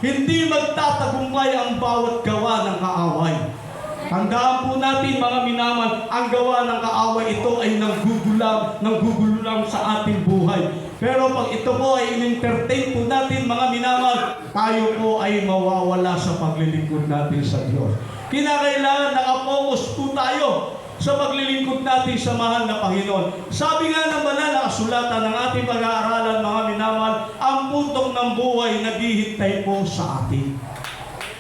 Hindi magtatagumpay ang bawat gawa ng kaaway. Tandaan po natin mga minamahal, ang gawa ng kaaway ito ay nanggugulo lang sa ating buhay. Pero pag ito po ay in-entertain po natin mga minamahal, tayo po ay mawawala sa paglilingkod natin sa Diyos. Kinakailangan nakapokus po tayo sa paglilingkod natin sa mahal na Panginoon. Sabi nga ng banal na kasulatan ng ating pag-aaralan mga minamahal, ang puntong ng buhay naghihintay po sa atin.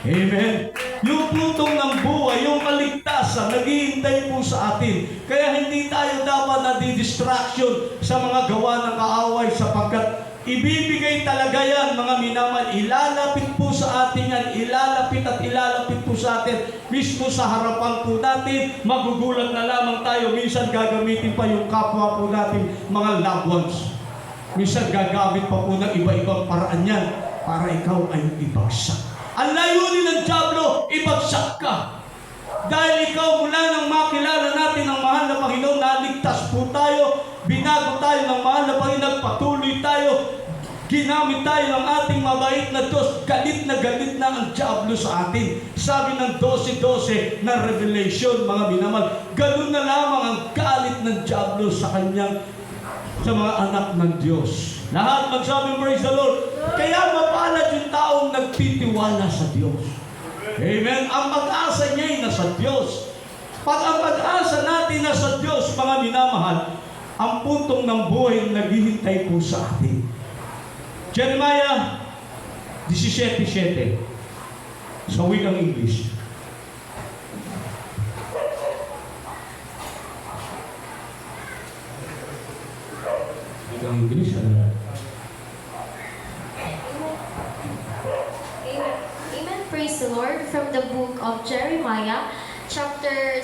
Amen. Yung puntong ng buhay, yung kaligtasan, naghihintay po sa atin. Kaya hindi tayo dapat nadi-distraction sa mga gawa ng kaaway sapagkat ibibigay talaga yan, mga minamahal. Ilalapit po sa atin yan, ilalapit at ilalapit po sa atin. Mismo sa harapan po natin, magugulat na lamang tayo. Minsan gagamitin pa yung kapwa po natin, mga loved ones. Minsan gagamit pa po ng iba-ibang paraan yan para ikaw ay ibagsak. Ang layunin ng dyablo, ibagsak ka. Dahil ikaw mula nang makilala natin ang mahal na Panginoon, naligtas po tayo, binago tayo ng mahal na Panginoon, patuloy tayo, ginamit tayo ng ating mabait na Diyos, galit na ang dyablo sa atin. Sabi ng 12:12 ng Revelation, mga minamahal, ganun na lamang ang galit ng dyablo sa mga anak ng Diyos. Lahat magsabi, praise the Lord. Kaya mapalad yung taong nagtitiwala sa Diyos. Amen. Ang pag-asa niya ay nasa Diyos. Pag ang pag-asa natin nasa Diyos, mga minamahal, ang puntong ng buhay naghihintay po sa atin. Jeremiah 17:7 sa wikang English. Wikang English, ano? Praise the Lord. From the book of Jeremiah, chapter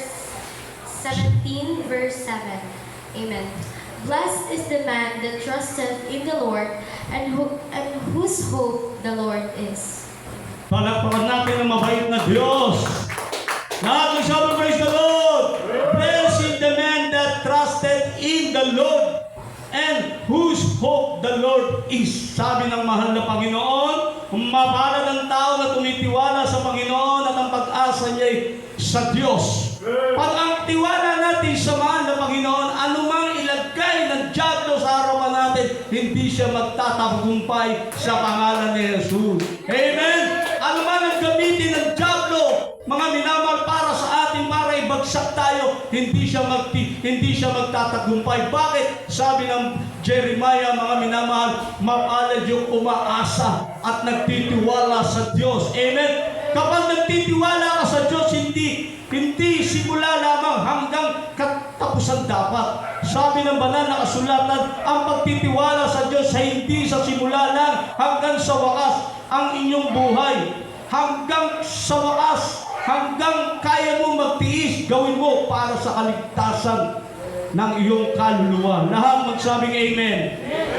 17, verse 7. Amen. Blessed is the man that trusteth in the Lord, and whose hope the Lord is. Palakpakan natin ang mabait na Diyos. Lahat ng sabi, praise the Lord. Blessed is the man that trusted in the Lord, and whose hope the Lord is. Sabi ng mahal na Panginoon, mapalad ang tao na tumitiwala sa Panginoon at ang pag-asa niya sa Diyos. Pag ang tiwala natin sa mahal na Panginoon, anumang ilagay ng dyablo sa harapan natin, hindi siya magtatagumpay sa pangalan ni Jesus. Amen? Anuman ang gamitin ng dyablo, mga minamahal, para sa atin, para ibagsak tayo, hindi siya magtatagumpay. Bakit? Sabi ng Jeremiah, mga minamahal, mapalad yung umaasa at nagtitiwala sa Diyos. Amen? Kapag nagtitiwala ka sa Diyos, hindi simula lamang hanggang katapusan dapat. Sabi ng banal na kasulatan, ang pagtitiwala sa Diyos ay hindi sa simula lang hanggang sa wakas ang inyong buhay. Hanggang sa wakas, hanggang kaya mo magtiis, gawin mo para sa kaligtasan ng iyong kaluluwa. Lahat magsabing amen.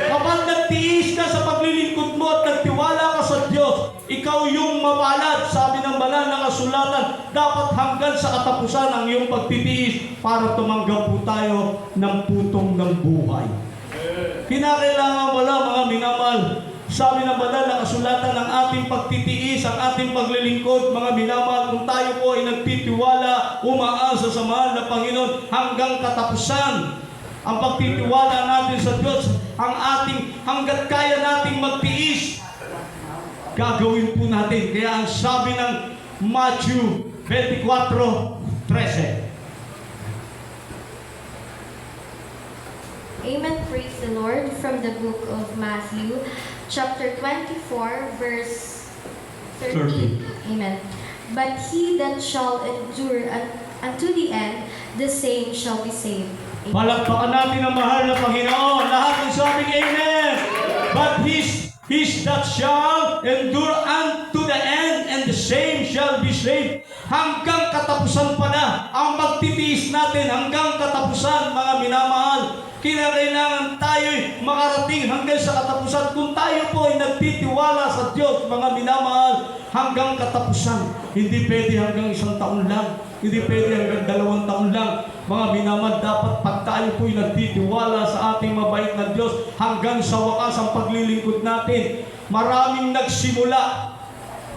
Kapag nagtiis ka sa paglilingkod mo at nagtiwala ka sa Diyos, ikaw yung mapalad. Sabi ng banal na kasulatan, dapat hanggang sa katapusan ang iyong pagtitiis para tumanggap po tayo ng putong ng buhay. Kinakailangan wala, mga minamahal. Sabi ng banal na kasulatan, ng ating pagtitiis, ang ating paglilingkod, mga minamahal, kung tayo po ay nagtitiwala, umaasa sa mahal na Panginoon hanggang katapusan. Ang pagtitiwala natin sa Diyos, hanggat kaya nating magtiis, gagawin po natin. Kaya ang sabi ng Matthew 24:13. Amen. Praise the Lord. From the book of Matthew, chapter 24, verse 13. Amen. But he that shall endure unto the end, the same shall be saved. Amen. Palakpakan natin ang mahal na Panginoon. Lahat ng sabing amen. But his that shall endure unto the end, and the same shall be saved. Hanggang katapusan pala ang magtitiis natin, hanggang katapusan, mga minamahal. Kinakailangan tayo'y makarating hanggang sa katapusan. Kung tayo po ay nagtitiwala sa Diyos, mga minamahal, hanggang katapusan. Hindi pwede hanggang 1 taon lang. Hindi pwede hanggang 2 taon lang. Mga minamahal, dapat pag tayo po'y nagtitiwala sa ating mabait na Diyos hanggang sa wakas ang paglilingkod natin. Maraming nagsimula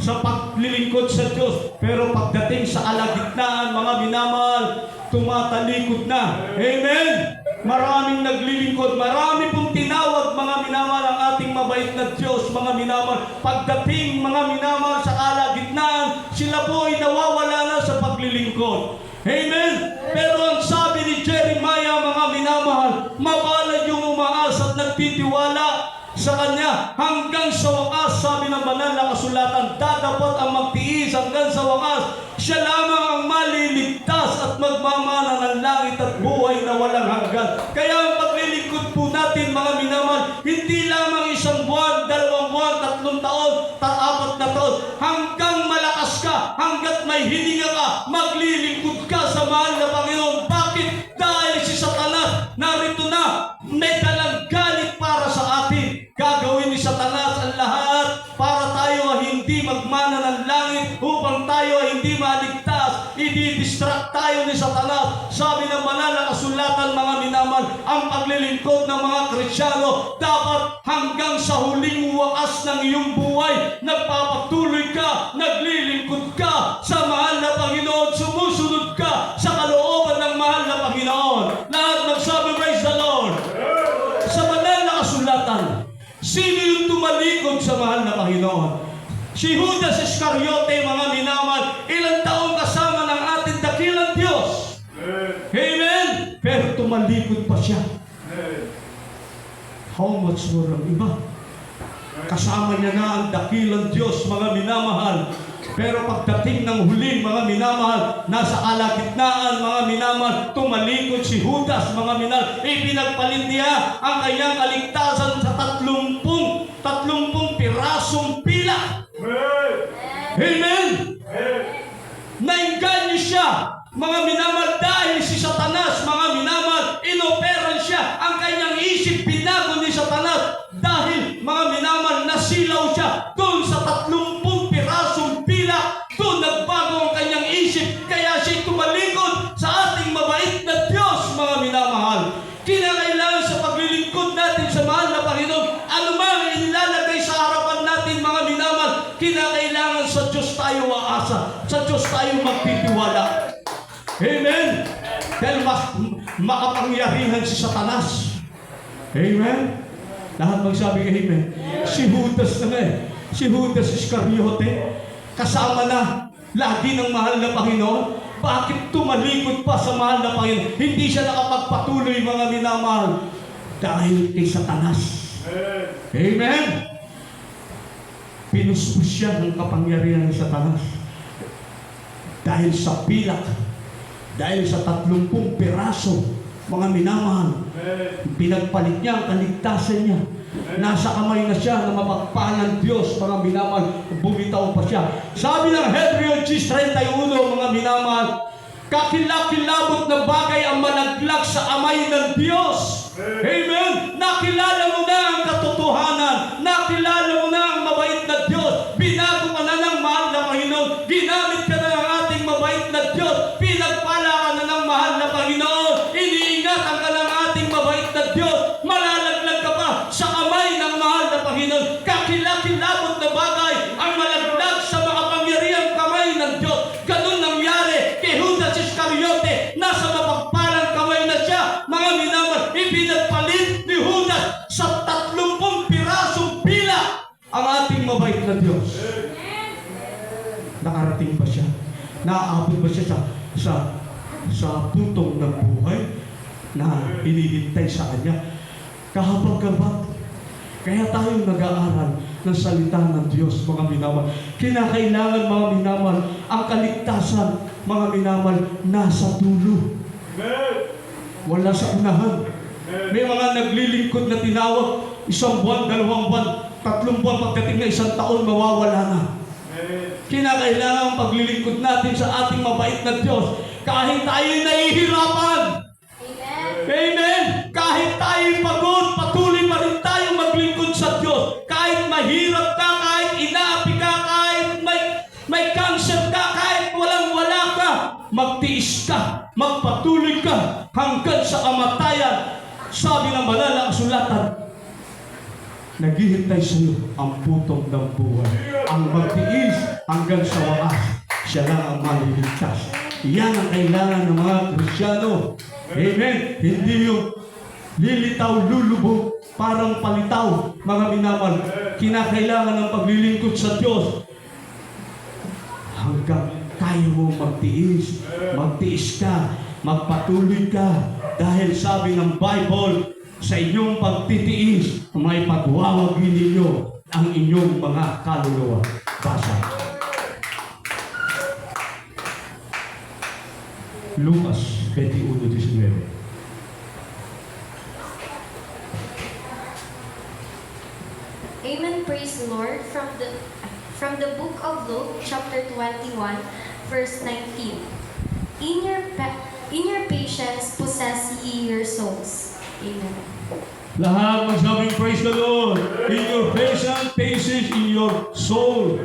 sa paglilingkod sa Diyos, pero pagdating sa alagitnaan, mga minamahal, tumatalikod na. Amen! Maraming naglilingkod, marami pong tinawag, mga minamahal, ang ating mabait na Diyos, mga minamahal. Pagdating, mga minamahal, sa kalagitnaan, sila po ay nawawala na sa paglilingkod. Amen! Pero ang sabi ni Jeremiah, mga minamahal, mapalad yung umaasa at nagtitiwala sa Kanya hanggang sa wakas. Sabi ng banal na kasulatan, dadapot ang magtiis hanggang sa wakas. Siya lamang ang maliligtas at magmamana ng langit at buhay na walang hanggan. Kaya ang paglilingkod po natin, mga minamahal, hindi lamang 1 buwan, 2 buwan, 3 taon, 4 na taon. Hanggang malakas ka, hanggat may hininga ka, maglilingkod ka sa mahal na Panginoon. Bakit? Dahil si Satanas narito na, may dalang galit para sa atin. Gagawin ni Satanas ang lahat para tayo hindi magmana ng langit, upang tayo hindi maligtas. I-distract tayo ni Satanas. Sabi ng banal na kasulatan, mga minamahal, ang paglilingkod ng mga Kristiyano dapat hanggang sa huling wakas ng iyong buhay. Nagpapatuloy ka, naglilingkod ka sa mahal na Panginoon, sumusunod ka sa kalooban ng mahal na Panginoon. Lahat magsabi, praise the Lord. Sa banal na kasulatan, sino yung tumalikod sa mahal na Panginoon? Si Judas Iscariote, mga minamahal, ilang taong kasama ng ating dakilang Diyos. Amen? Pero tumalikod pa siya. How much more ang iba? Kasama niya na ang dakilang Diyos, mga minamahal. Pero pagdating ng huli, mga minamahal, nasa kalagitnaan, mga minamahal, tumalikod si Judas, mga minamahal. Ipinagpalit niya ang kanyang kaligtasan sa 30 pirasong pila. Amen! Nainganyo siya, mga minamahal, dahil si Satanas, mga minamahal, inoperan siya. Ang kanyang isip binago ni Satanas dahil, mga minamahal, nasilaw siya doon sa 30 pirasong pila. Doon nagbago ang kanyang isip, kaya siya tumalikod sa ating mabait na Diyos, mga minamahal. Kinakailangan sa paglilingkod natin sa mahal na Panginoon, anumang ilalagay sa harapan natin, mga minamahal, kinakailangan sa Diyos tayo aasa, sa Diyos tayo magtitiwala. Amen? Dahil makapangyarihan si Satanas. Amen? Lahat magsabi kay Amen. Si Judas na si Judas Iscariote, kasama na lagi ng mahal na Panginoon. Bakit tumalikod pa sa mahal na Panginoon? Hindi siya nakapagpatuloy, mga minamahal, dahil kay Satanas. Amen? Pinuspos siya ng kapangyarihan ng Satanas. Dahil sa pilak, dahil sa 30 piraso, mga minamahal, pinagpalit niya ang kaligtasan niya. Nasa kamay na siya na mapagpalang Diyos, mga minamahal, bumitaw pa siya. Sabi ng Hebreo 10:31, mga minamahal, kakilakilabot na bagay ang malaglag sa amay ng Diyos. Amen? Nakilala mo na ang katotohanan. Nakilala mo na ang mabait na Diyos. Binago ka na ng mahal na Panginoon. Ginamit ka na ng ating mabait na Diyos. Pinagpala ka na ng mahal na Panginoon. Iniingatan ka ng ating mabait na Diyos. Malalaglag ka pa sa amay ng mahal na Panginoon. Kakilakilabot na bagay ang malaglag sa makapangyarihang kamay ng Diyos. Ganun nangyari kay Judas Iscariote. Nasa mapagpalang kamay na siya. Mga minamahal, ipinagpalit ni Judas sa 30 pirasong pila ang ating mabait na Diyos. Nakarating ba siya? Naaabot ba siya sa putong ng buhay na hinihintay sa Kanya? Kahabag-habag. Kaya tayo nag-aaral ng salita ng Diyos, mga minamahal. Kinakailangan, mga minamahal, ang kaligtasan, mga minamahal, nasa dulo. Wala sa unahan. May mga naglilingkod na tinawag, 1 buwan, 2 buwan, 3 buwan, pagdating na 1 taon, mawawala na. Kinakailangan ang paglilingkod natin sa ating mabait na Diyos. Kahit tayo nahihirapan. Amen. Kahit tayo pagod, patuloy pa rin tayo maglingkod sa Diyos. Kahit mahirap ka, kahit inaapi ka, kahit may cancer ka, kahit walang-wala ka, magtiis ka, magpatuloy ka hanggang sa kamatayan. Sabi ng banal na kasulatan, naghihintay sa iyo ang putong ng buhay. Ang magtiis hanggang sa wakas, siya lang ang maliligtas. Yan ang kailangan ng mga Kristyano. Amen. Hindi yung lilitaw, lulubog, parang palitaw, mga minamahal. Kinakailangan ng paglilingkod sa Diyos hanggang kaya mo magtiis. Magtiis ka, magpatuloy ka. Dahil sabi ng Bible, sa inyong pagtitiis, may pagwawagi ninyo ang inyong mga kaluluwa. Basa. Lucas 21:19. Amen. Praise the Lord. From the book of Luke, chapter 21, verse 19. In your patience possess ye your souls. Amen. Lahat magsabing praise the Lord. In your patience in your soul.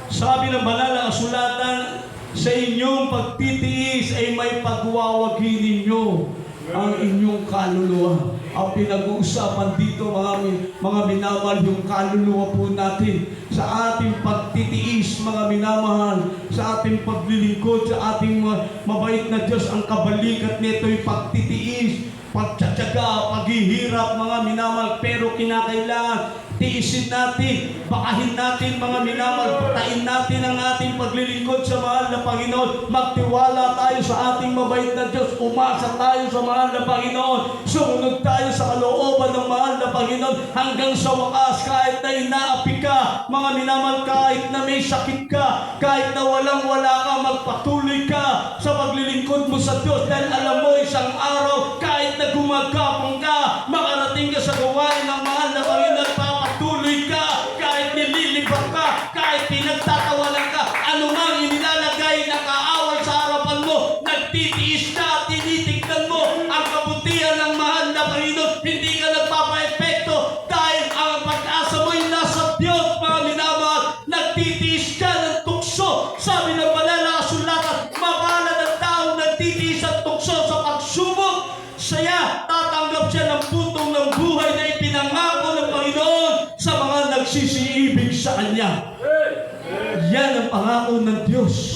Sabi ng banal na kasulatan, sa inyong pagtitiis ay may pagwawagi ninyo ang inyong kaluluwa. Ang pinag-uusapan dito mga minamahal, yung kaluluwa po natin sa ating pagtitiis, mga minamahal, sa ating paglilingkod, sa ating mabait na Diyos. Ang kabalikat nito ay pagtitiis, pagtsatsaga, paghihirap, mga minamahal. Pero kinakailangan tiisin natin, bakahin natin, mga minamahal, patain natin ang ating paglilingkod sa mahal na Panginoon. Magtiwala tayo sa ating mabait na Diyos, umasa tayo sa mahal na Panginoon, sumunod tayo sa kalooban ng mahal na Panginoon hanggang sa wakas. Kahit na inaapi ka, mga minamahal, kahit na may sakit ka, kahit na walang-wala ka, magpatuloy ka sa paglilingkod mo sa Diyos, dahil alam mo isang araw, kahit na gumagapang ka, makarating ka sa gawain ng mahal na Panginoon. Papatuloy ka, kahit nililibak ka, kahit pinagtatawanan ka, anumang inilalagay na kaaway sa harapan mo, nagtitiis ka, tinitignan mo ang kabutihan ng mahal na Panginoon. Hindi ka nagpapa-epekto dahil ang pag-asa mo'y nasa Diyos, mga minamahal. Nagtitiis ka ng tukso. Sabi ng banal na kasulatan, mapalad ang taong nagtitiis at tukso sa pagsubok. Saya, tatanggap siya ng putong ng buhay na ipinangako ng Panginoon sa mga nagsisiibig sa Kanya. Yan ang pangako ng Diyos.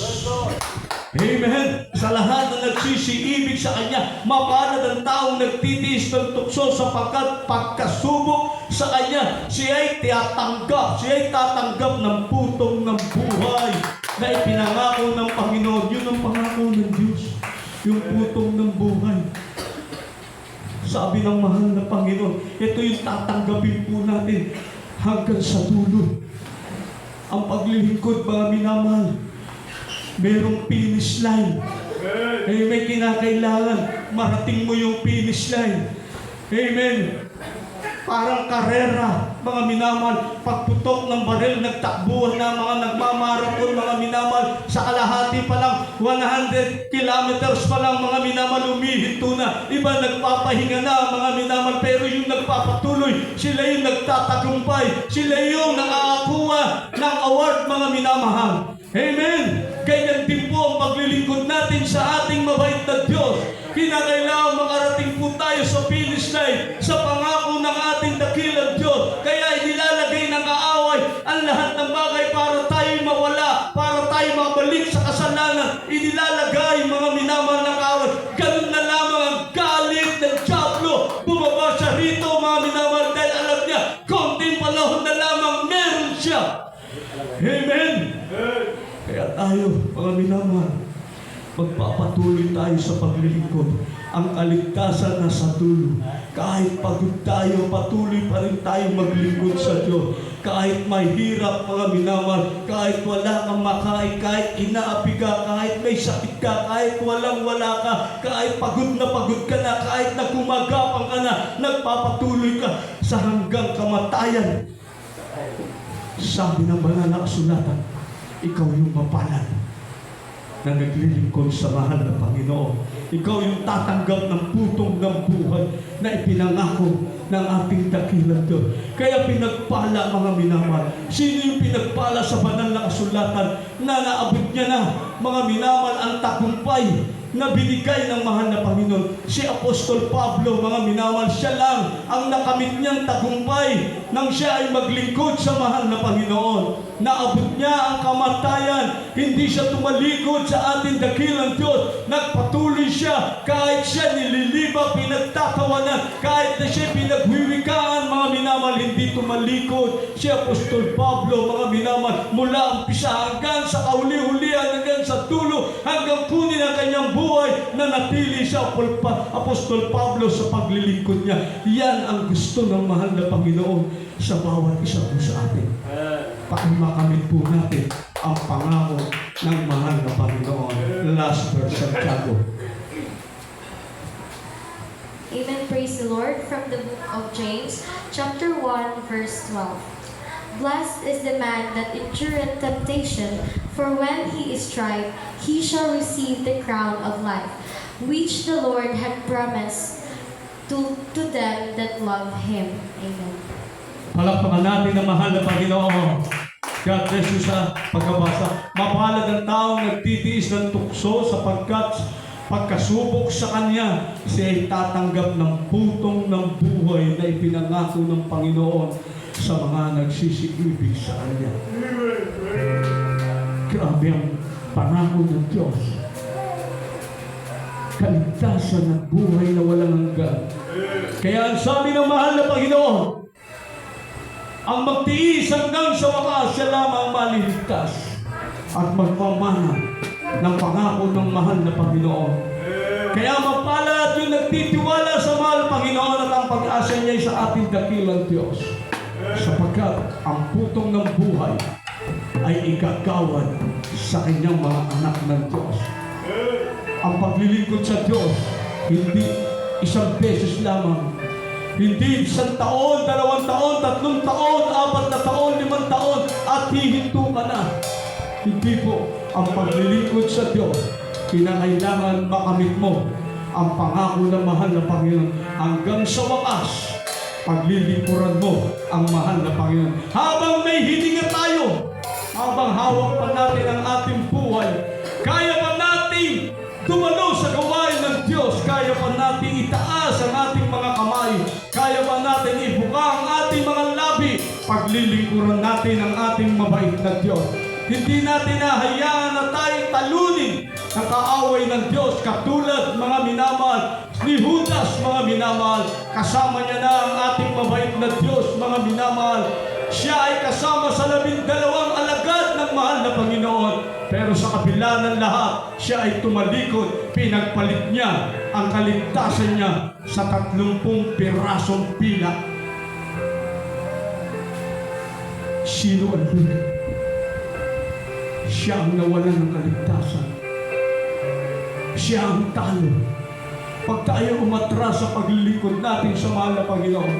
Amen. Sa lahat na nagsisiibig sa Kanya, mapalad ang taong nagtitiis ng tukso sapagkat pagkasubok sa Kanya, siya'y tatanggap ng putong ng buhay na ipinangako ng Panginoon. Yun ang pangako ng Diyos. Yung putong ng buhay. Sabi ng mahal na Panginoon, ito yung tatanggapin po natin hanggang sa dulo. Ang paglilingkod, mga minamahal, merong finish line. May kinakailangan, marating mo yung finish line. Amen. Parang karera, mga minamahal, pagputok ng baril, nagtakbuhan na mga nagmamarathon, mga minamahal, sa kalahati pa lang, 100 kilometers pa lang, mga minamahal, umihinto na. Iba nagpapahinga na, mga minamahal, pero yung nagpapatuloy, sila yung nagtatagumpay, sila yung nakakakuha ng award, mga minamahal. Amen. Ganyan din po ang paglilingkod natin sa ating mabait na Diyos. Kinakailangan makarating po tayo sa finish line, sa pangako ng ating dakilang Diyos. Kaya inilalagay ng kaaway ang lahat ng bagay para tayo mawala, para tayo mabalik sa kasalanan. Inilalagay, mga minamahal ng kaaway. Ganun na lamang ang galit ng Diablo. Bumaba siya rito, mga minamahal, dahil alam niya, konting panahon na lamang meron siya. Amen. Kaya tayo, mga minamahal, magpapatuloy tayo sa paglilingkod. Ang kaligtasan na sa dulo. Kahit pagod tayo, patuloy pa rin tayo maglingkod sa Diyos. Kahit mahirap, mga minamahal, kahit wala kang makain, kahit inaapi ka, kahit may sakit ka, kahit walang-wala ka, kahit pagod ka na, kahit na gumagapang ka na, nagpapatuloy ka sa hanggang kamatayan. Sabi ng banal na kasulatan, ikaw yung mapalad na naglilingkod sa mahal na Panginoon. Ikaw yung tatanggap ng putong ng buhay na ipinangako ng ating dakilang Diyos. Kaya pinagpala, mga minamahal. Sino yung pinagpala sa banal na kasulatan? kasulatan na naabot niya na, mga minamahal, ang tagumpay na binigay ng mahal na Panginoon. Si Apostol Pablo, mga minamahal, siya lang ang nakamit niyang tagumpay nang siya ay maglingkod sa mahal na Panginoon. Naabot niya ang kamatayan, hindi siya tumalikod sa ating dakilang Diyos. Nagpatuloy siya kahit siya nililiba, pinagtatawanan, kahit na siya pinagwiwikaan, mga minamahal, hindi tumalikod. Si Apostol Pablo, mga minamahal, mula umpisa hanggang sa kauli-hulihan, hanggang sa dulo, hanggang kunin ang kanyang buhay, na natili siya Apostol Pablo sa paglilingkod niya. Yan ang gusto ng mahal na Panginoon sa bawat isa po sa atin. Para makamit po natin ang pangako ng mahal na Panginoon. Last verse, Santiago. Amen. Praise the Lord. From the book of James, chapter 1, verse 12. Blessed is the man that endureth temptation, for when he is tried, he shall receive the crown of life, which the Lord had promised to them that love him. Amen. Palakpakan natin ang mahal na Panginoon. God bless you sa pagbabasa. Mapalad ang taong nagtitiis ng tukso sapagkat pagkasubok sa Kanya, siya ay tatanggap ng putong ng buhay na ipinangako ng Panginoon sa mga nagsisiibig sa Kanya. Grabe ang pangako ng Diyos. Kaligtasan ng buhay na walang hanggan. Kaya ang sabi ng mahal na Panginoon, ang magtiis hanggang sa wakas, siya lamang maliligtas at magpamana ng pangako ng mahal na Panginoon. Kaya mapalad yung nagtitiwala sa mahal na Panginoon at ang pag-asa niya sa ating dakilang Diyos. Sapagkat ang putong ng buhay ay igagawad sa kanyang mga anak ng Diyos. Ang paglilingkod sa Diyos, hindi isang beses lamang. Hindi isang taon, 2 taon, 3 taon, 4 na taon, 5 taon, at hihinto ka na. Hindi po. Ang paglilingkod sa Diyos, kinakailangan makamit mo ang pangako ng mahal na Panginoon hanggang sa wakas. Paglilingkuran mo ang mahal na Panginoon. Habang may hininga tayo, habang hawak pa natin ang ating buhay, kaya pa natin tumalo sa gawain ng Diyos, kaya pa natin itaas ang ating mga kamay, kaya pa natin ibuka ang ating mga labi, paglilingkuran natin ang ating mabait na Diyos. Hindi natin nahayaan na tayong talunin ng kaaway ng Diyos, katulad, mga minamahal, ni Judas, mga minamahal. Kasama niya na ang ating mabait na Diyos, mga minamahal. Siya ay kasama sa 12 alagad ng mahal na Panginoon. Pero sa kabila ng lahat, siya ay tumalikod. Pinagpalit niya ang kaligtasan niya sa 30 pirasong pila. Sino ang lugi? Siya ang nawalan ng kaligtasan. Siya ang talo. Pag tayo umatras sa paglilingkod natin sa mahal na Panginoon,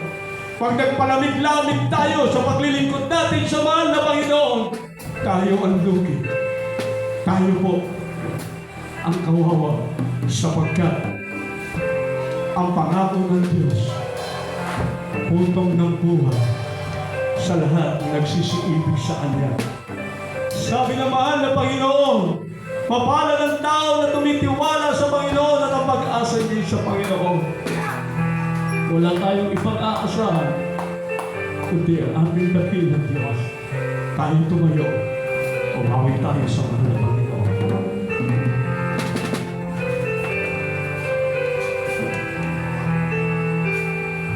pag nagpalamig-lamig tayo sa paglilingkod natin sa mahal na Panginoon, tayo ang lugi. Tayo po ang kawawa sapagkat ang pangako ng Diyos, putong ng buhay sa lahat ng nagsisiibig sa Kanya. Sabi ng mahal na Panginoon, mapalad ang tao na tumitiwala sa Panginoon at ang pag-asa niya sa Panginoon. Wala tayong ipag-aasahan kundi ang ating dakilang Diyos. Tayo tumayo, umawi tayo sa mahal na Panginoon.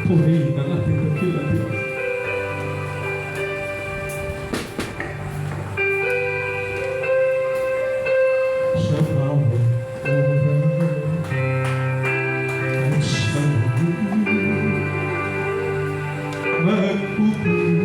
Purihin ang ating dakilang Diyos. Sa bawat oras at sa'yo magpupuri